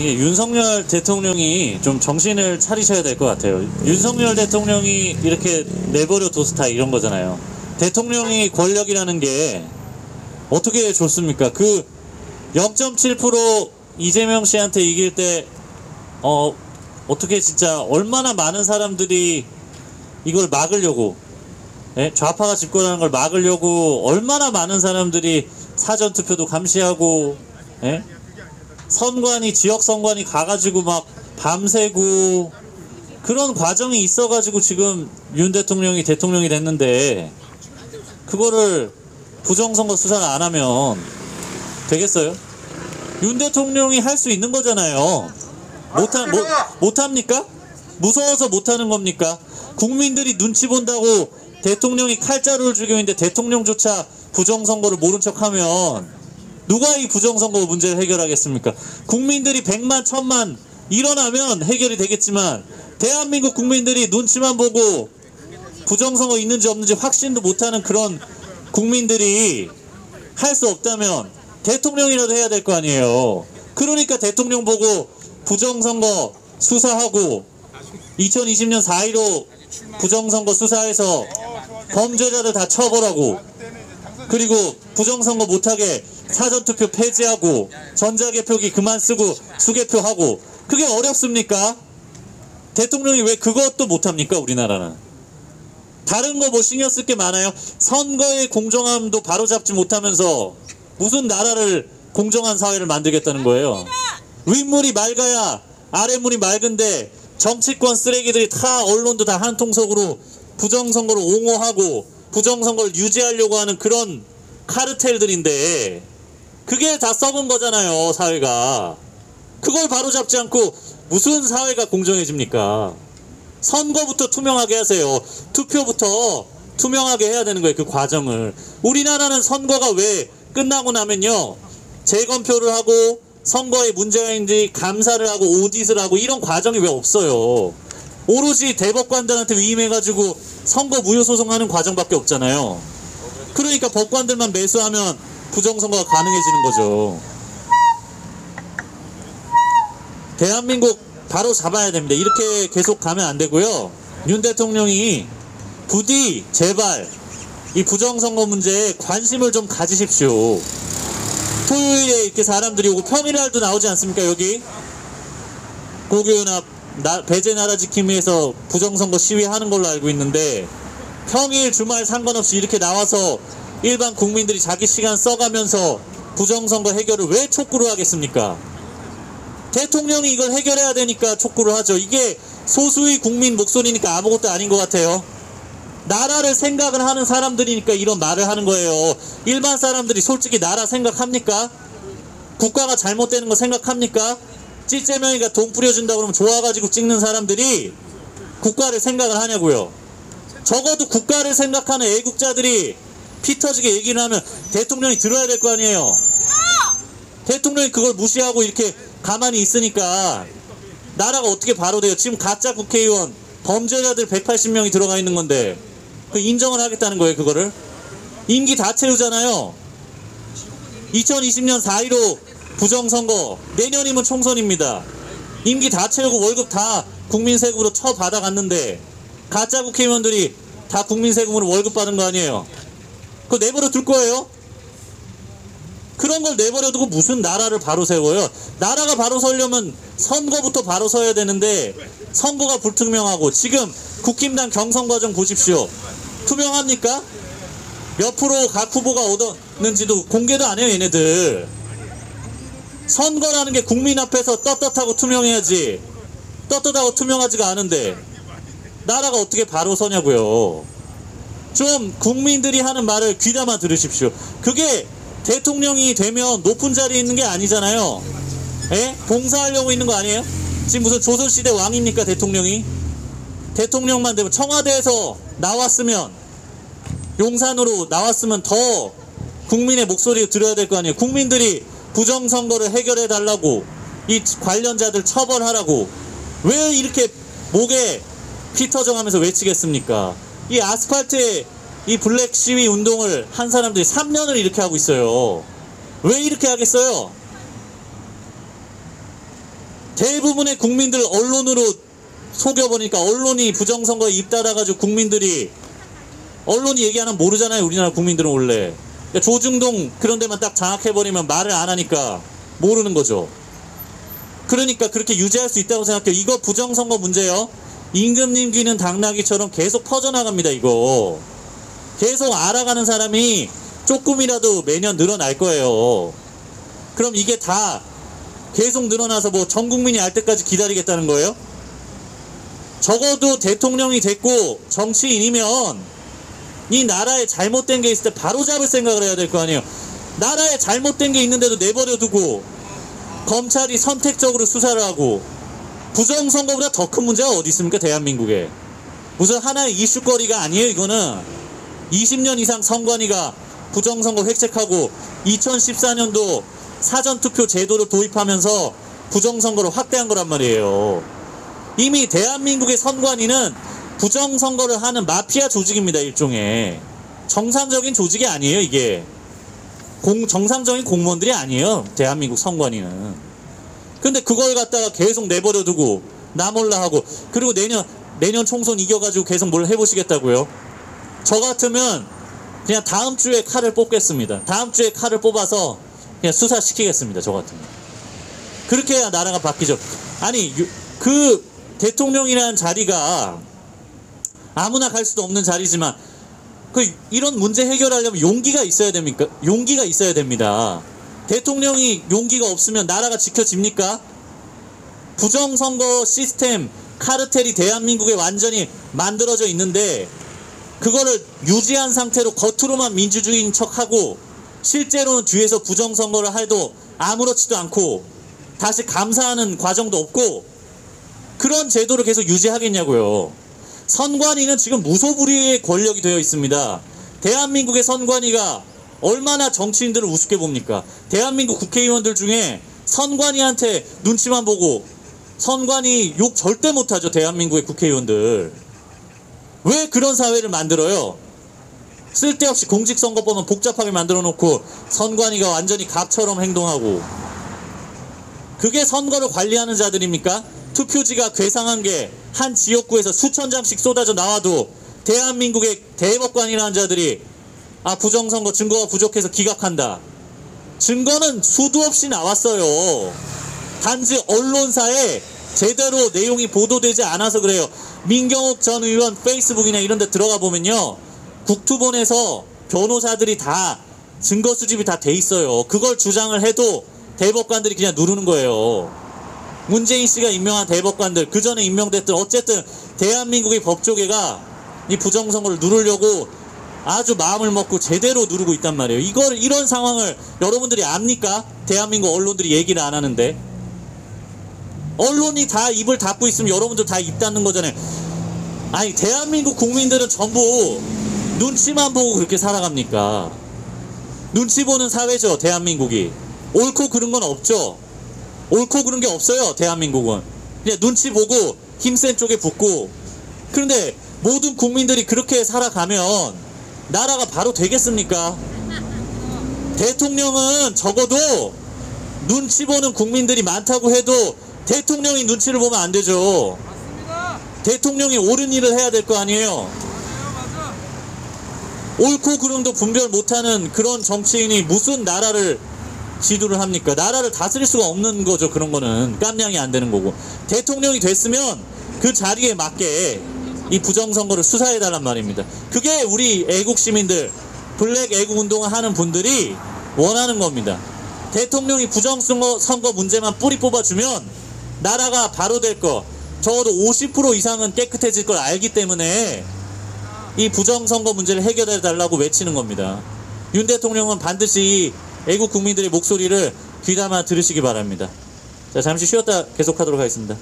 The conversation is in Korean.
이게 윤석열 대통령이 좀 정신을 차리셔야 될 것 같아요. 윤석열 대통령이 이렇게 내버려 뒀다 이런 거잖아요. 대통령이 권력이라는 게 어떻게 좋습니까? 그 0.7% 이재명 씨한테 이길 때 어떻게 진짜 얼마나 많은 사람들이 이걸 막으려고, 예? 좌파가 집권하는 걸 막으려고 얼마나 많은 사람들이 사전투표도 감시하고, 예? 선관위, 지역 선관위 가가지고 막 밤새고 그런 과정이 있어가지고 지금 윤 대통령이 대통령이 됐는데, 그거를 부정선거 수사를 안 하면 되겠어요? 윤 대통령이 할 수 있는 거잖아요. 못합니까? 무서워서 못하는 겁니까? 국민들이 눈치 본다고 대통령이 칼자루를 쥐고 있는데 대통령조차 부정선거를 모른 척하면 누가 이 부정선거 문제를 해결하겠습니까? 국민들이 100만, 1000만 일어나면 해결이 되겠지만, 대한민국 국민들이 눈치만 보고 부정선거 있는지 없는지 확신도 못하는 그런 국민들이 할 수 없다면 대통령이라도 해야 될 거 아니에요. 그러니까 대통령 보고 부정선거 수사하고 2020년 4.15 부정선거 수사해서 범죄자들 다 처벌하고, 그리고 부정선거 못하게 사전투표 폐지하고 전자개표기 그만 쓰고 수개표하고, 그게 어렵습니까? 대통령이 왜 그것도 못합니까? 우리나라는 다른 거 뭐 신경 쓸 게 많아요. 선거의 공정함도 바로잡지 못하면서 무슨 나라를 공정한 사회를 만들겠다는 거예요. 윗물이 맑아야 아랫물이 맑은데 정치권 쓰레기들이 다, 언론도 다 한 통속으로 부정선거를 옹호하고 부정선거를 유지하려고 하는 그런 카르텔들인데, 그게 다 썩은 거잖아요, 사회가. 그걸 바로잡지 않고 무슨 사회가 공정해집니까? 선거부터 투명하게 하세요. 투표부터 투명하게 해야 되는 거예요, 그 과정을. 우리나라는 선거가 왜 끝나고 나면요, 재검표를 하고 선거에 문제가 있는지 감사를 하고 오디트를 하고 이런 과정이 왜 없어요? 오로지 대법관들한테 위임해가지고 선거 무효소송하는 과정밖에 없잖아요. 그러니까 법관들만 매수하면 부정선거가 가능해지는 거죠. 대한민국 바로 잡아야 됩니다. 이렇게 계속 가면 안 되고요. 윤 대통령이 부디 제발 이 부정선거 문제에 관심을 좀 가지십시오. 토요일에 이렇게 사람들이 오고 평일날도 나오지 않습니까? 여기 고교연합 배제 나라 지킴 위해서 부정선거 시위하는 걸로 알고 있는데, 평일 주말 상관없이 이렇게 나와서 일반 국민들이 자기 시간 써가면서 부정선거 해결을 왜 촉구를 하겠습니까? 대통령이 이걸 해결해야 되니까 촉구를 하죠. 이게 소수의 국민 목소리니까 아무것도 아닌 것 같아요. 나라를 생각을 하는 사람들이니까 이런 말을 하는 거예요. 일반 사람들이 솔직히 나라 생각합니까? 국가가 잘못되는 거 생각합니까? 찌째명이가 돈 뿌려준다 그러면 좋아가지고 찍는 사람들이 국가를 생각을 하냐고요. 적어도 국가를 생각하는 애국자들이 피 터지게 얘기를 하면 대통령이 들어야 될 거 아니에요. 대통령이 그걸 무시하고 이렇게 가만히 있으니까 나라가 어떻게 바로 돼요? 지금 가짜 국회의원 범죄자들 180명이 들어가 있는 건데 그 인정을 하겠다는 거예요. 그거를 임기 다 채우잖아요. 2020년 4.15 부정선거, 내년이면 총선입니다. 임기 다 채우고 월급 다 국민 세금으로 쳐받아갔는데 가짜 국회의원들이 다 국민 세금으로 월급 받은 거 아니에요? 그거 내버려 둘 거예요? 그런 걸 내버려 두고 무슨 나라를 바로 세워요? 나라가 바로 서려면 선거부터 바로 서야 되는데 선거가 불투명하고, 지금 국힘당 경선 과정 보십시오. 투명합니까? 몇 프로 각 후보가 얻었는지도 공개도 안 해요, 얘네들. 선거라는 게 국민 앞에서 떳떳하고 투명해야지, 떳떳하고 투명하지가 않은데 나라가 어떻게 바로 서냐고요. 좀 국민들이 하는 말을 귀담아 들으십시오. 그게 대통령이 되면 높은 자리에 있는 게 아니잖아요. 에? 봉사하려고 있는 거 아니에요? 지금 무슨 조선시대 왕입니까, 대통령이? 대통령만 되면, 청와대에서 나왔으면, 용산으로 나왔으면 더 국민의 목소리를 들어야 될 거 아니에요. 국민들이 부정선거를 해결해 달라고, 이 관련자들 처벌하라고 왜 이렇게 목에 피 터져가면서 외치겠습니까? 이 아스팔트에 이 블랙 시위 운동을 한 사람들이 3년을 이렇게 하고 있어요. 왜 이렇게 하겠어요? 대부분의 국민들 언론으로 속여보니까 언론이 부정선거에 입달아가지고 국민들이 언론이 얘기하는 모르잖아요. 우리나라 국민들은 원래 그러니까 조중동 그런 데만 딱 장악해버리면 말을 안 하니까 모르는 거죠. 그러니까 그렇게 유지할 수 있다고 생각해요. 이거 부정선거 문제요. 임금님 귀는 당나귀처럼 계속 퍼져나갑니다. 이거 계속 알아가는 사람이 조금이라도 매년 늘어날 거예요. 그럼 이게 다 계속 늘어나서 뭐 전 국민이 알 때까지 기다리겠다는 거예요? 적어도 대통령이 됐고 정치인이면 이 나라에 잘못된 게 있을 때 바로 잡을 생각을 해야 될 거 아니에요. 나라에 잘못된 게 있는데도 내버려 두고 검찰이 선택적으로 수사를 하고 부정선거보다 더 큰 문제가 어디 있습니까? 대한민국에. 무슨 하나의 이슈거리가 아니에요. 이거는 20년 이상 선관위가 부정선거 획책하고 2014년도 사전투표 제도를 도입하면서 부정선거를 확대한 거란 말이에요. 이미 대한민국의 선관위는 부정선거를 하는 마피아 조직입니다. 일종의 정상적인 조직이 아니에요. 이게 정상적인 공무원들이 아니에요. 대한민국 선관위는. 근데 그걸 갖다가 계속 내버려 두고 나 몰라 하고 그리고 내년 총선 이겨가지고 계속 뭘 해보시겠다고요? 저 같으면 그냥 다음 주에 칼을 뽑겠습니다. 다음 주에 칼을 뽑아서 그냥 수사시키겠습니다. 저 같으면. 그렇게 해야 나라가 바뀌죠. 아니 그 대통령이라는 자리가 아무나 갈 수도 없는 자리지만 이런 문제 해결하려면 용기가 있어야 됩니까? 용기가 있어야 됩니다. 대통령이 용기가 없으면 나라가 지켜집니까? 부정선거 시스템 카르텔이 대한민국에 완전히 만들어져 있는데 그거를 유지한 상태로 겉으로만 민주주의인 척하고 실제로는 뒤에서 부정선거를 해도 아무렇지도 않고 다시 감사하는 과정도 없고 그런 제도를 계속 유지하겠냐고요. 선관위는 지금 무소불위의 권력이 되어 있습니다. 대한민국의 선관위가 얼마나 정치인들을 우습게 봅니까? 대한민국 국회의원들 중에 선관위한테 눈치만 보고 선관위 욕 절대 못하죠. 대한민국의 국회의원들. 왜 그런 사회를 만들어요? 쓸데없이 공직선거법은 복잡하게 만들어 놓고 선관위가 완전히 갑처럼 행동하고 그게 선거를 관리하는 자들입니까? 투표지가 괴상한 게 한 지역구에서 수천 장씩 쏟아져 나와도 대한민국의 대법관이라는 자들이 부정선거 증거가 부족해서 기각한다. 증거는 수도 없이 나왔어요. 단지 언론사에 제대로 내용이 보도되지 않아서 그래요. 민경욱 전 의원 페이스북이나 이런 데 들어가 보면요. 국토본에서 변호사들이 다 증거 수집이 다 돼 있어요. 그걸 주장을 해도 대법관들이 그냥 누르는 거예요. 문재인 씨가 임명한 대법관들, 그 전에 임명됐던 어쨌든 대한민국의 법조계가 이 부정선거를 누르려고 아주 마음을 먹고 제대로 누르고 있단 말이에요. 이런 상황을 여러분들이 압니까? 대한민국 언론들이 얘기를 안 하는데. 언론이 다 입을 닫고 있으면 여러분들 다 입 닫는 거잖아요. 아니 대한민국 국민들은 전부 눈치만 보고 그렇게 살아갑니까? 눈치 보는 사회죠. 대한민국이. 옳고 그른 건 없죠. 옳고 그른 게 없어요. 대한민국은 그냥 눈치 보고 힘센 쪽에 붙고. 그런데 모든 국민들이 그렇게 살아가면 나라가 바로 되겠습니까? 대통령은 적어도 눈치 보는 국민들이 많다고 해도 대통령이 눈치를 보면 안 되죠. 맞습니다. 대통령이 옳은 일을 해야 될 거 아니에요. 맞아. 옳고 그름도 분별 못하는 그런 정치인이 무슨 나라를 지도를 합니까? 나라를 다스릴 수가 없는 거죠. 그런 거는 깜냥이 안 되는 거고. 대통령이 됐으면 그 자리에 맞게 이 부정선거를 수사해달란 말입니다. 그게 우리 애국 시민들, 블랙 애국 운동을 하는 분들이 원하는 겁니다. 대통령이 부정선거 문제만 뿌리 뽑아주면 나라가 바로 될 거, 적어도 50% 이상은 깨끗해질 걸 알기 때문에 이 부정선거 문제를 해결해 달라고 외치는 겁니다. 윤 대통령은 반드시 애국 국민들의 목소리를 귀담아 들으시기 바랍니다. 자, 잠시 쉬었다 계속하도록 하겠습니다.